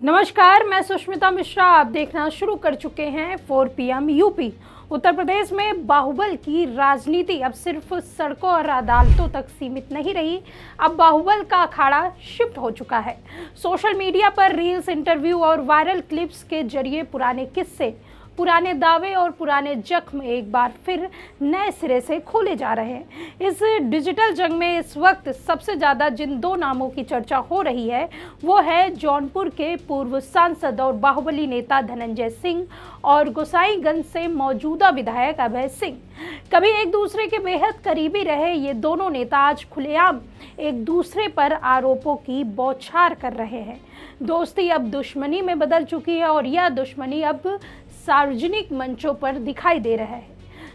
नमस्कार, मैं सुष्मिता मिश्रा। आप देखना शुरू कर चुके हैं 4 PM यूपी। उत्तर प्रदेश में बाहुबल की राजनीति अब सिर्फ सड़कों और अदालतों तक सीमित नहीं रही। अब बाहुबल का अखाड़ा शिफ्ट हो चुका है। सोशल मीडिया पर रील्स, इंटरव्यू और वायरल क्लिप्स के जरिए पुराने किस्से, पुराने दावे और पुराने जख्म एक बार फिर नए सिरे से खोले जा रहे हैं। इस डिजिटल जंग में इस वक्त सबसे ज़्यादा जिन दो नामों की चर्चा हो रही है वो है जौनपुर के पूर्व सांसद और बाहुबली नेता धनंजय सिंह और गोसाईगंज से मौजूदा विधायक अभय सिंह। कभी एक दूसरे के बेहद करीबी रहे ये दोनों नेता आज खुलेआम एक दूसरे पर आरोपों की बौछार कर रहे हैं। दोस्ती अब दुश्मनी में बदल चुकी है और यह दुश्मनी अब सार्वजनिक मंचों पर दिखाई दे रहा है।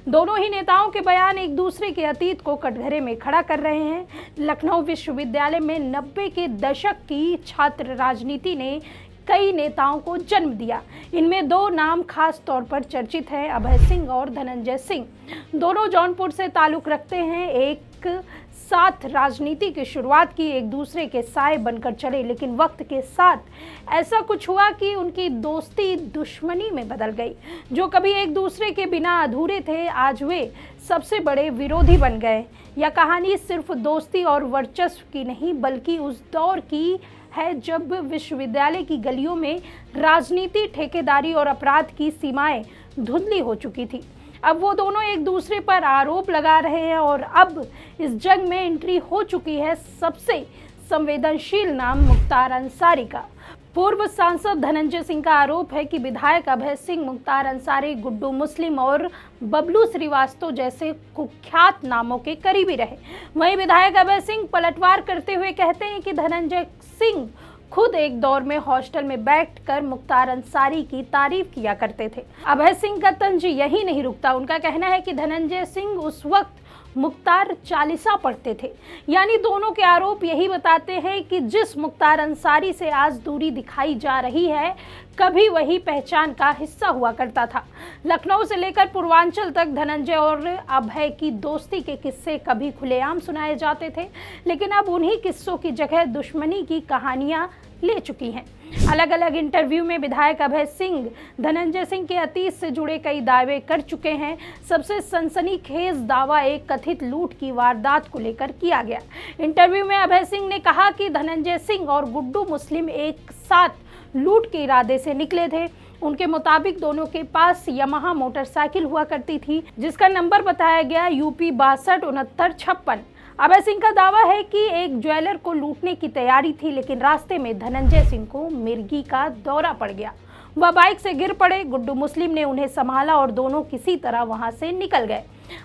दोनों ही नेताओं के बयान एक दूसरे के अतीत को कटघरे में खड़ा कर रहे हैं। लखनऊ विश्वविद्यालय में 90 के दशक की छात्र राजनीति ने कई नेताओं को जन्म दिया। इनमें दो नाम खास तौर पर चर्चित हैं, अभय सिंह और धनंजय सिंह। दोनों जौनपुर से ताल्लुक रखते हैं, एक साथ राजनीति की शुरुआत की, एक दूसरे के साए बनकर चले, लेकिन वक्त के साथ ऐसा कुछ हुआ कि उनकी दोस्ती दुश्मनी में बदल गई। जो कभी एक दूसरे के बिना अधूरे थे, आज वे सबसे बड़े विरोधी बन गए। यह कहानी सिर्फ दोस्ती और वर्चस्व की नहीं बल्कि उस दौर की है जब विश्वविद्यालय की गलियों में राजनीति, ठेकेदारी और अपराध की सीमाएं धुंधली हो चुकी थी। अब वो दोनों एक दूसरे पर आरोप लगा रहे हैं और अब इस जंग में एंट्री हो चुकी है सबसे संवेदनशील नाम मुख्तार अंसारी का। पूर्व सांसद धनंजय सिंह का आरोप है कि विधायक अभय सिंह मुख्तार अंसारी, गुड्डू मुस्लिम और बबलू श्रीवास्तव जैसे कुख्यात नामों के करीबी रहे। वहीं विधायक अभय सिंह पलटवार करते हुए कहते हैं कि धनंजय सिंह खुद एक दौर में हॉस्टल में बैठकर मुख्तार अंसारी की तारीफ किया करते थे। अभय सिंह का तंज यही नहीं रुकता। उनका कहना है कि धनंजय सिंह उस वक्त मुख्तार चालीसा पढ़ते थे। यानी दोनों के आरोप यही बताते हैं कि जिस मुख्तार अंसारी से आज दूरी दिखाई जा रही है, कभी वही पहचान का हिस्सा हुआ करता था। लखनऊ से लेकर पूर्वांचल तक धनंजय और अभय की दोस्ती के किस्से कभी खुलेआम सुनाए जाते थे, लेकिन अब उन्हीं किस्सों की जगह दुश्मनी की कहानियां ले चुकी हैं। अलग अलग इंटरव्यू में विधायक अभय सिंह धनंजय सिंह के अतीत से जुड़े कई दावे कर चुके हैं। सबसे सनसनीखेज दावा एक कथित लूट की वारदात को लेकर किया गया। इंटरव्यू में अभय सिंह ने कहा कि धनंजय सिंह और गुड्डू मुस्लिम एक साथ लूट के इरादे से निकले थे। उनके मुताबिक दोनों के पास यामाहा मोटरसाइकिल हुआ करती थी जिसका नंबर बताया गया UP 626956। अभय सिंह का दावा है कि एक ज्वेलर को लूटने की तैयारी थी, लेकिन रास्ते में धनंजय सिंह को मिर्गी का दौरा पड़ गया। वह बाइक से गिर पड़े। गुड्डू मुस्लिम ने उन्हें संभाला और दोनों किसी तरह वहां से निकल गए।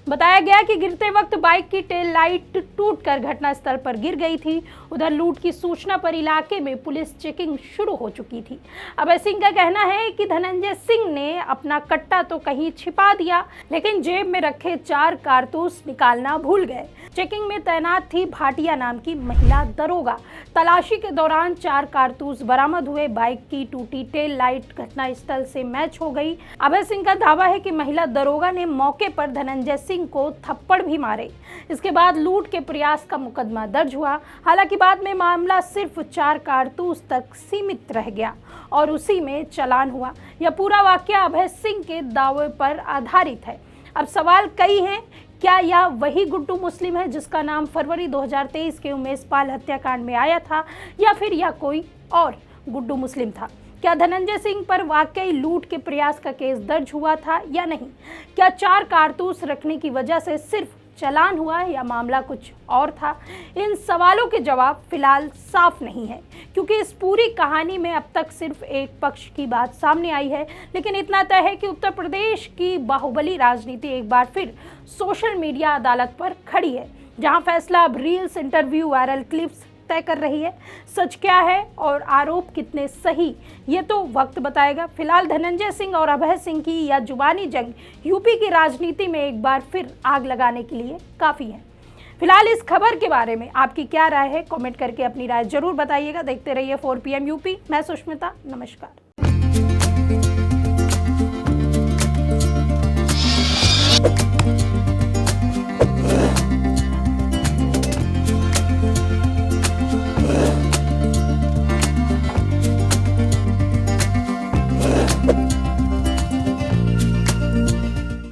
बताया गया कि गिरते वक्त बाइक की टेल लाइट टूटकर घटनास्थल पर गिर गई थी। उधर लूट की सूचना पर इलाके में पुलिस चेकिंग शुरू हो चुकी थी। अभय सिंह का कहना है कि धनंजय सिंह ने अपना कट्टा तो कहीं छिपा दिया, लेकिन जेब में रखे 4 कारतूस निकालना भूल गए। चेकिंग में तैनात थी भाटिया नाम की महिला दरोगा। तलाशी के दौरान 4 कारतूस बरामद हुए। बाइक की टूटी टेल लाइट घटनास्थल से मैच हो गई। अभय सिंह का दावा है कि महिला दरोगा ने मौके पर धनंजय सिंह को थप्पड़ भी मारे। इसके बाद लूट के प्रयास का मुकदमा दर्ज हुआ। हालांकि बाद में मामला सिर्फ 4 कारतूस तक सीमित रह गया और उसी में चालान हुआ। यह पूरा वाकया अभय सिंह के दावे पर आधारित है। अब सवाल कई हैं, क्या यह वही गुड्डू मुस्लिम है जिसका नाम फरवरी 2023 के उमेश पाल हत्याकांड में आया था, या फिर यह कोई और गुड्डू मुस्लिम था? क्या धनंजय सिंह पर वाकई लूट के प्रयास का केस दर्ज हुआ था या नहीं? क्या 4 कारतूस रखने की वजह से सिर्फ चालान हुआ या मामला कुछ और था? इन सवालों के जवाब फिलहाल साफ नहीं है, क्योंकि इस पूरी कहानी में अब तक सिर्फ एक पक्ष की बात सामने आई है। लेकिन इतना तय है कि उत्तर प्रदेश की बाहुबली राजनीति एक बार फिर सोशल मीडिया अदालत पर खड़ी है, जहां फैसला अब रील्स, इंटरव्यू, वायरल क्लिप्स तय कर रही है। सच क्या है और आरोप कितने सही, ये तो वक्त बताएगा। फिलहाल धनंजय सिंह और अभय सिंह की यह जुबानी जंग यूपी की राजनीति में एक बार फिर आग लगाने के लिए काफी है। फिलहाल इस खबर के बारे में आपकी क्या राय है? कमेंट करके अपनी राय जरूर बताइएगा। देखते रहिए 4 PM यूपी। मैं सुष्मिता, नमस्कार।